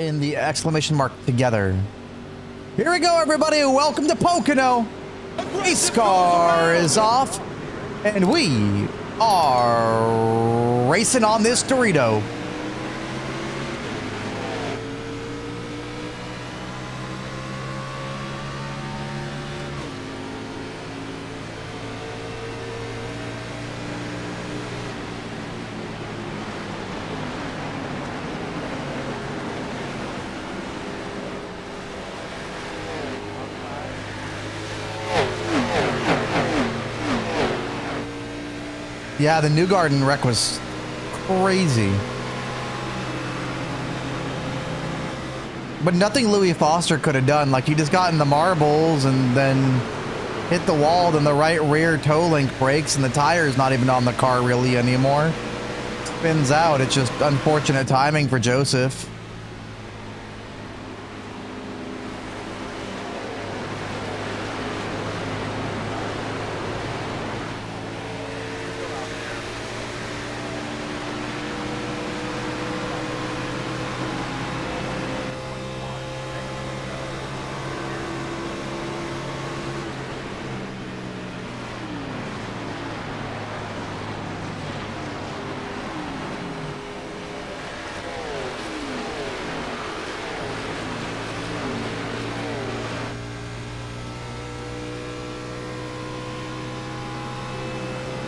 in the exclamation mark together. Here we go, everybody. Welcome to Pocono. Race car is off, and we are racing on this Dorito. Yeah, the New Garden wreck was crazy. But nothing Louis Foster could have done. Like, he just got in the marbles and then hit the wall, then the right rear toe link breaks and the tire is not even on the car really anymore. Spins out. It's just unfortunate timing for Joseph.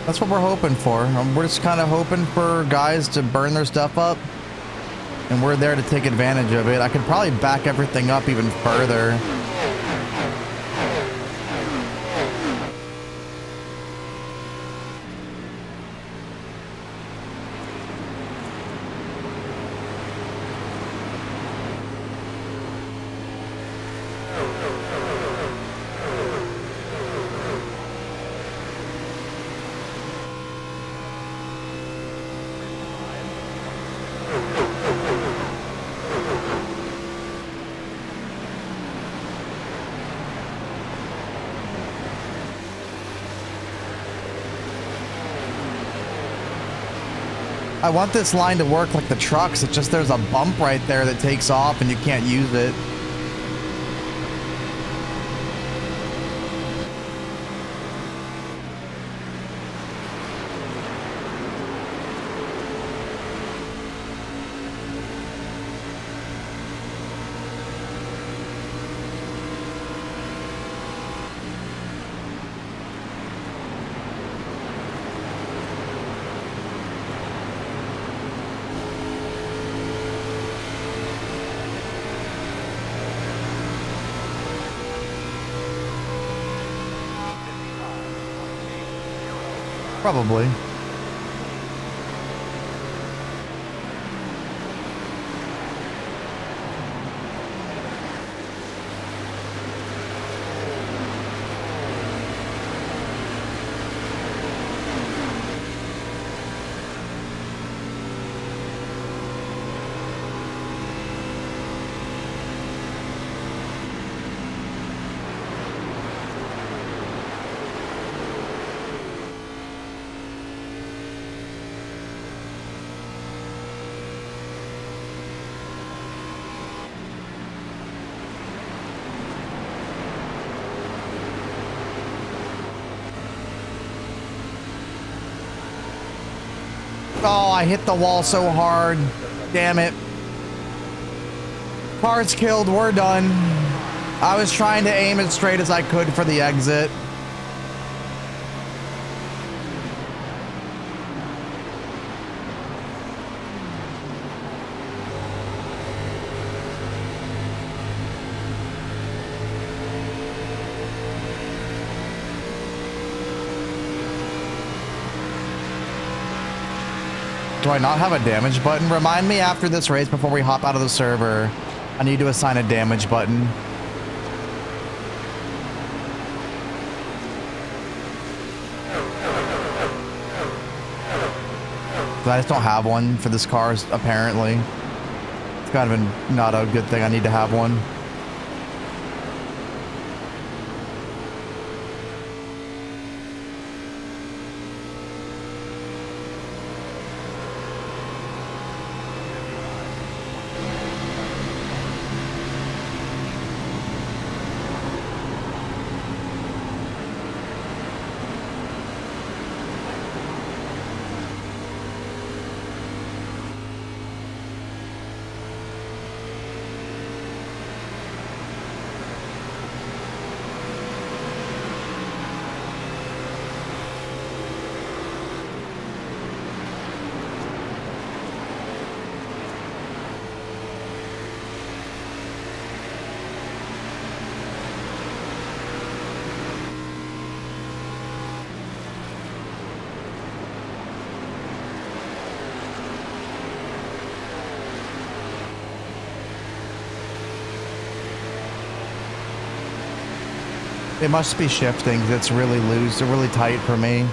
That's what we're hoping for. We're just kind of hoping for guys to burn their stuff up, and we're there to take advantage of it. I could probably back everything up even further. I want this line to work like the trucks. It's just there's a bump right there that takes off and you can't use it. Probably. Oh, I hit the wall so hard. Damn it. Car's killed. We're done. I was trying to aim as straight as I could for the exit. Do I not have a damage button? Remind me after this race before we hop out of the server. I need to assign a damage button. I just don't have one for this car, apparently. It's kind of not a good thing. I need to have one. It must be shifting. It's really loose, really tight for me.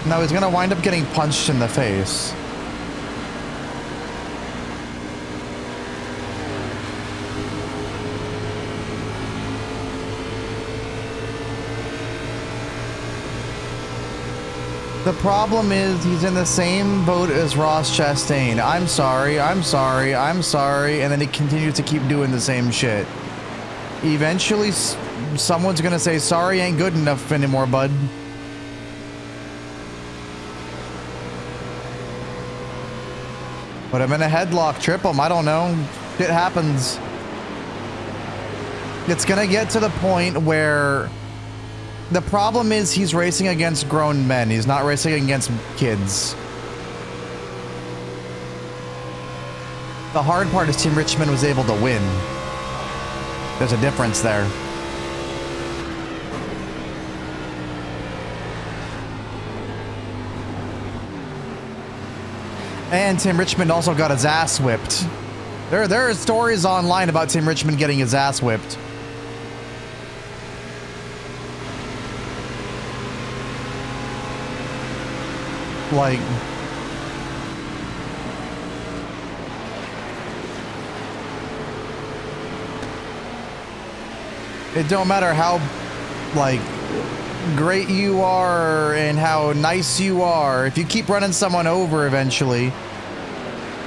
Now he's gonna wind up getting punched in the face. The problem is he's in the same boat as Ross Chastain. I'm sorry, I'm sorry, I'm sorry, and then he continues to keep doing the same shit. Eventually, someone's gonna say, sorry ain't good enough anymore, bud. Put him in a headlock, trip him, I don't know. Shit happens. It's gonna get to the point where the problem is he's racing against grown men. He's not racing against kids. The hard part is Team Richmond was able to win. There's a difference there. And Tim Richmond also got his ass whipped. There are stories online about Tim Richmond getting his ass whipped. Like, it don't matter how, like, great you are and how nice you are, if you keep running someone over eventually.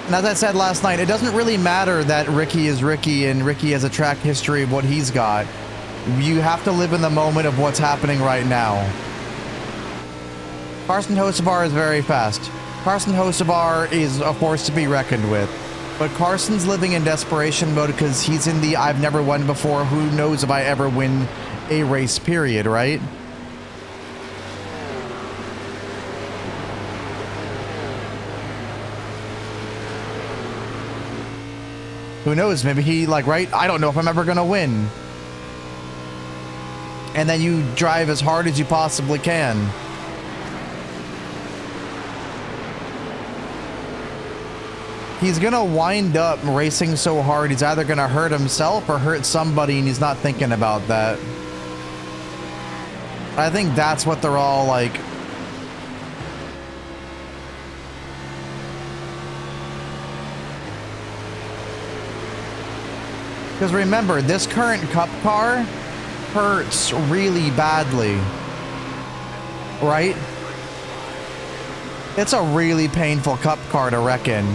And as I said last night, it doesn't really matter that Ricky is Ricky and Ricky has a track history of what he's got. You have to live in the moment of what's happening right now. Carson Hocevar is very fast. Carson Hocevar is a force to be reckoned with. But Carson's living in desperation mode because he's in the I've never won before, who knows if I ever win a race period, right? Who knows? Maybe he, like, right? I don't know if I'm ever gonna win. And then you drive as hard as you possibly can. He's gonna wind up racing so hard, he's either gonna hurt himself or hurt somebody, and he's not thinking about that. I think that's what they're all like. Because remember, this current Cup car hurts really badly, right? It's a really painful Cup car to wreck in.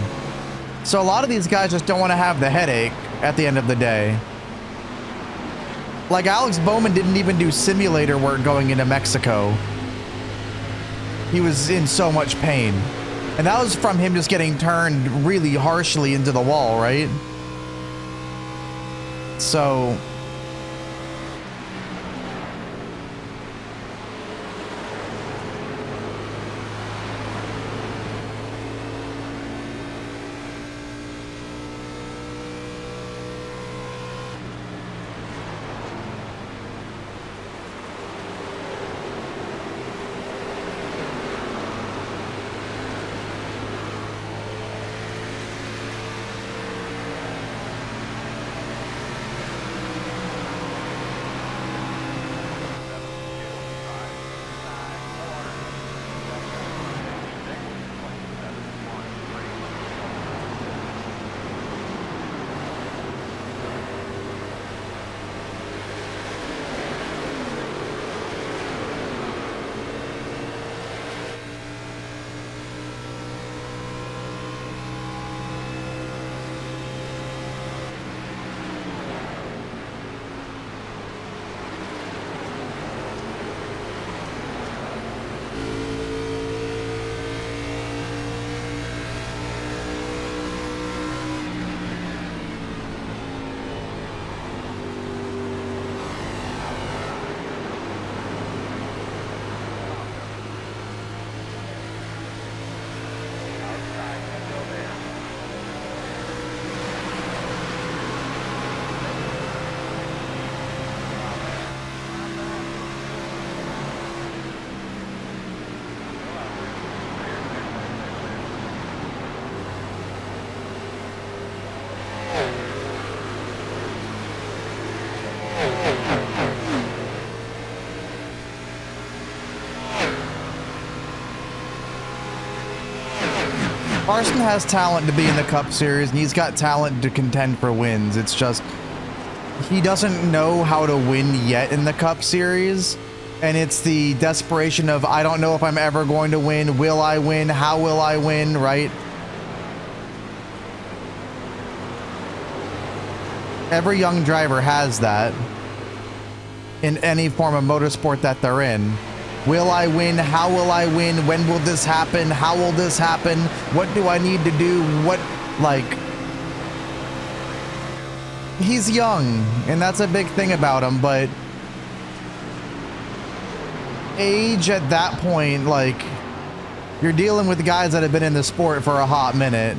So a lot of these guys just don't want to have the headache at the end of the day. Like Alex Bowman didn't even do simulator work going into Mexico. He was in so much pain. And that was from him just getting turned really harshly into the wall, right? So... Carson has talent to be in the Cup Series, and he's got talent to contend for wins. It's just, he doesn't know how to win yet in the Cup Series, and it's the desperation of, I don't know if I'm ever going to win. Will I win? How will I win, right? Every young driver has that in any form of motorsport that they're in. Will I win? How will I win? When will this happen? How will this happen? What do I need to do? What, like... He's young, and that's a big thing about him, but... Age at that point, like... You're dealing with guys that have been in the sport for a hot minute.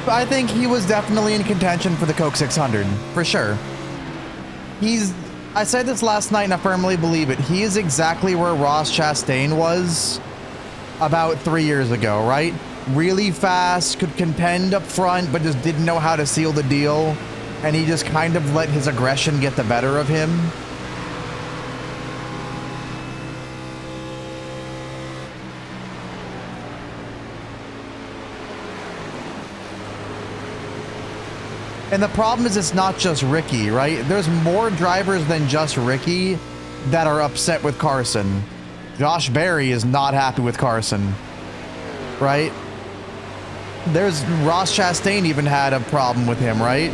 I think he was definitely in contention for the Coke 600, for sure. I said this last night and I firmly believe it. He is exactly where Ross Chastain was about 3 years ago, right? Really fast, could contend up front, but just didn't know how to seal the deal. And he just kind of let his aggression get the better of him. And the problem is, it's not just Ricky, right? There's more drivers than just Ricky that are upset with Carson. Josh Berry is not happy with Carson, right? There's Ross Chastain even had a problem with him, right?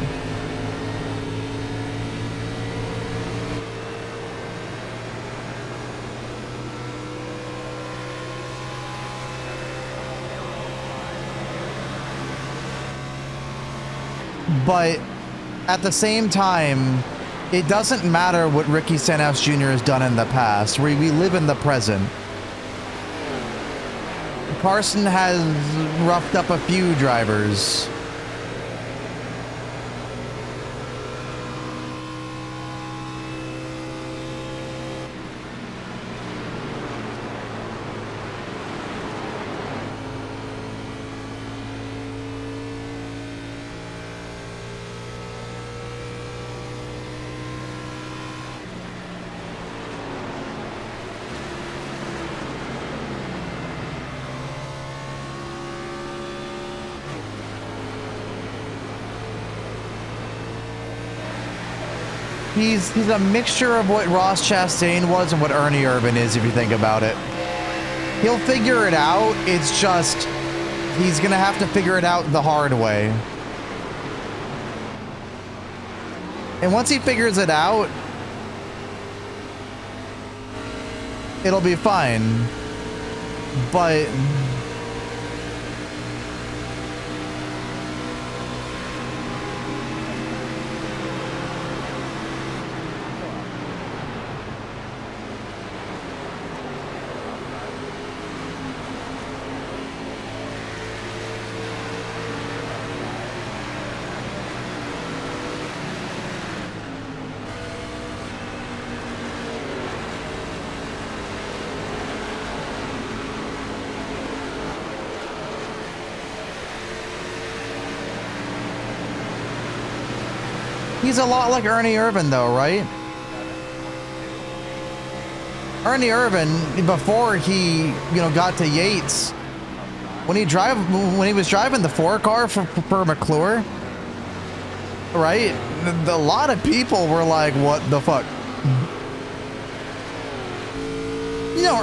But at the same time, it doesn't matter what Ricky Stenhouse Jr. has done in the past. We live in the present. Carson has roughed up a few drivers. He's a mixture of what Ross Chastain was and what Ernie Irvan is, if you think about it. He'll figure it out. It's just he's gonna have to figure it out the hard way. And once he figures it out, it'll be fine. But he's a lot like Ernie Irvan, though, right? Ernie Irvan, before he, got to Yates, when he was driving the 4-car for McClure, right? A lot of people were like, "What the fuck?"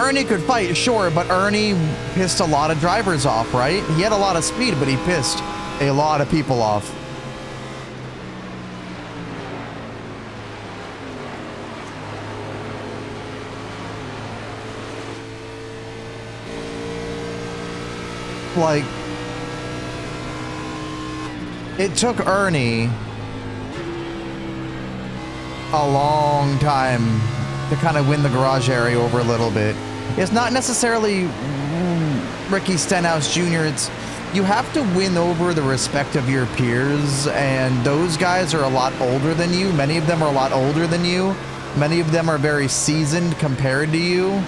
Ernie could fight, sure, but Ernie pissed a lot of drivers off, right? He had a lot of speed, but he pissed a lot of people off. Like, it took Ernie a long time to kind of win the garage area over a little bit. It's not necessarily Ricky Stenhouse Jr. It's you have to win over the respect of your peers, and those guys are a lot older than you. Many of them are a lot older than you. Many of them are very seasoned compared to you.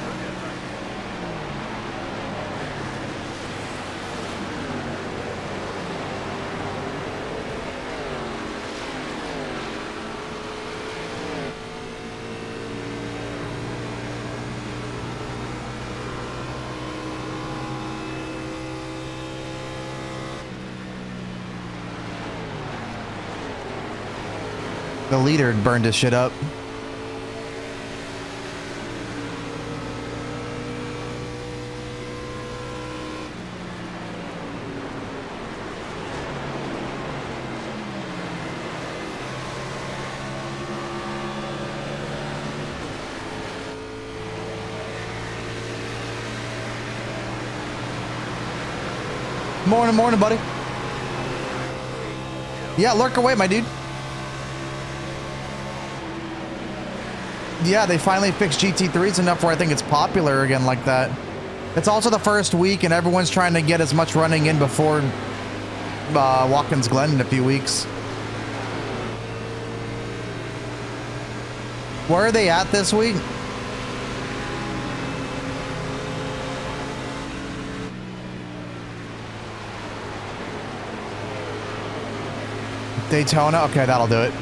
The leader burned his shit up. Morning, buddy. Yeah, lurk away, my dude. Yeah, they finally fixed GT3s enough where I think it's popular again like that. It's also the first week, and everyone's trying to get as much running in before Watkins Glen in a few weeks. Where are they at this week? Daytona? Okay, that'll do it.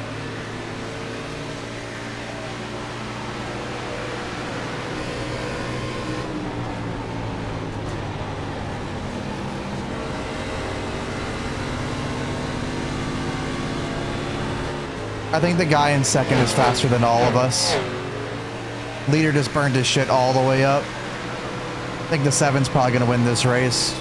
I think the guy in second is faster than all of us. Leader just burned his shit all the way up. I think the 7's probably going to win this race.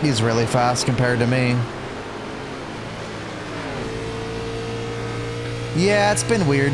He's really fast compared to me. Yeah, it's been weird.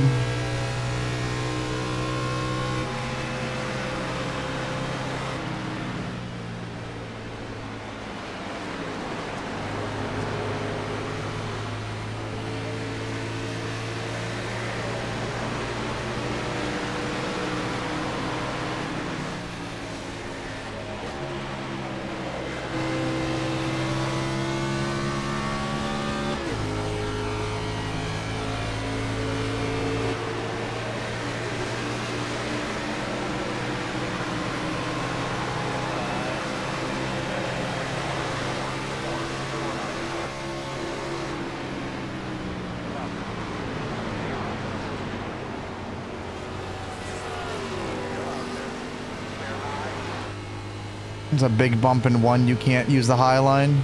There's a big bump in one. You can't use the high line.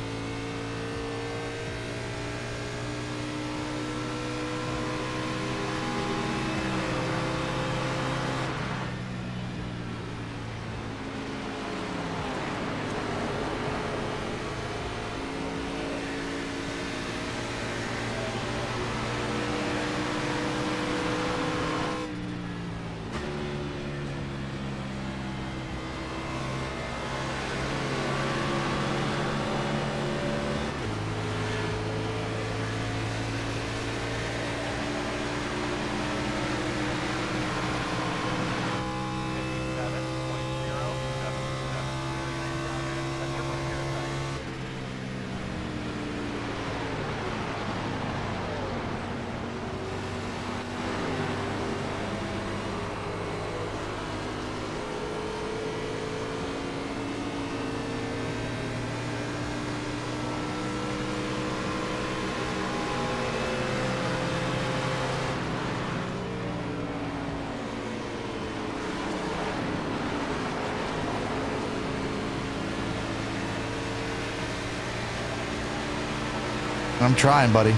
I'm trying, buddy.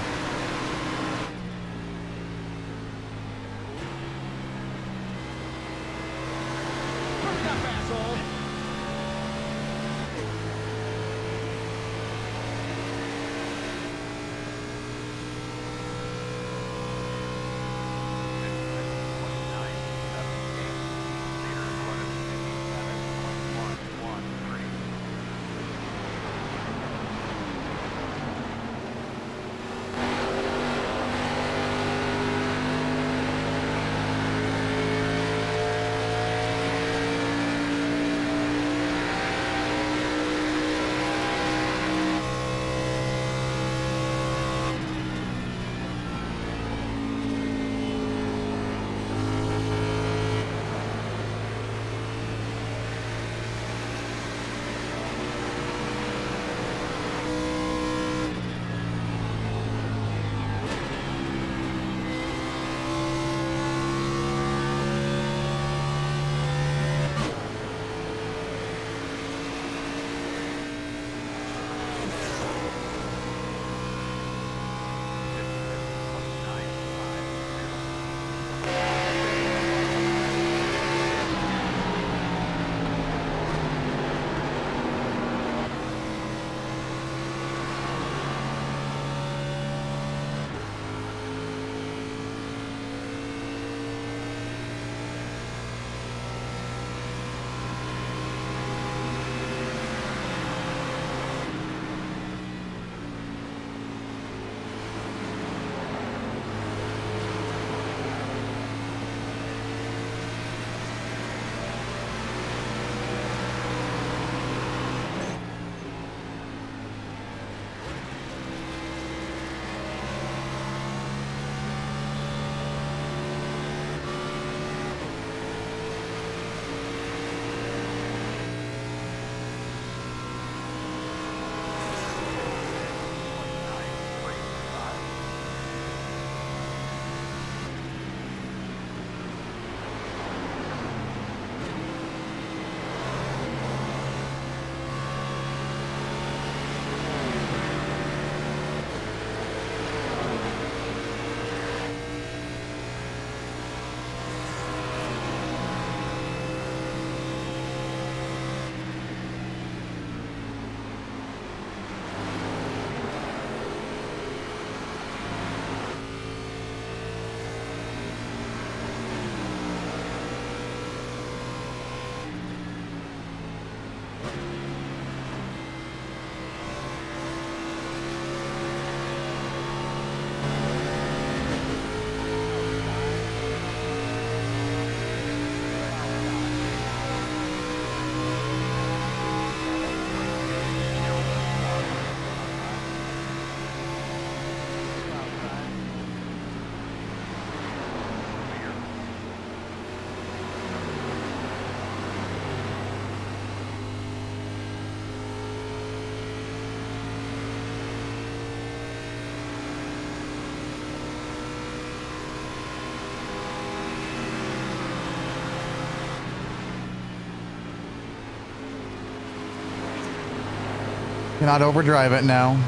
Cannot overdrive it now.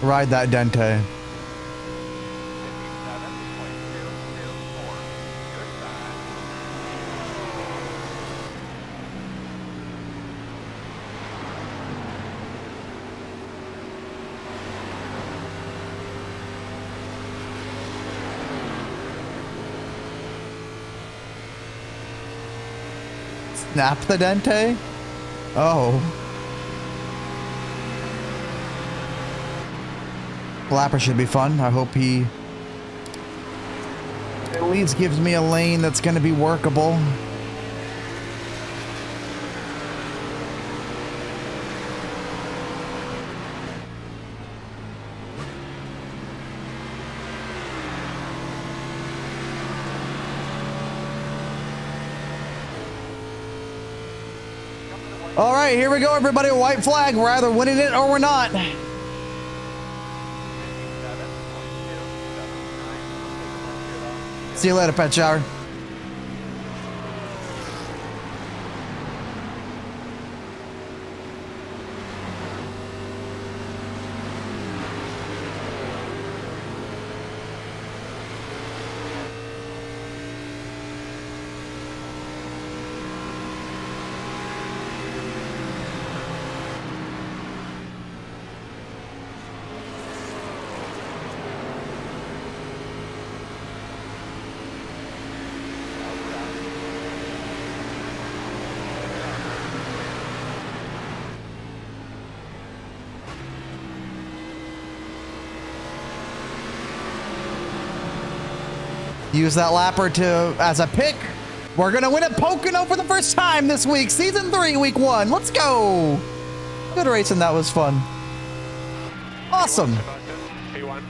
Ride that Dente. Snap the Dente? Oh. Flapper should be fun. I hope he at least gives me a lane that's going to be workable. All right, here we go, everybody. White flag. We're either winning it or we're not. See you later, Pet Shower. Use that lapper as a pick. We're gonna win at Pocono for the first time this week. Season 3, week 1. Let's go. Good racing. That was fun. Awesome. P1.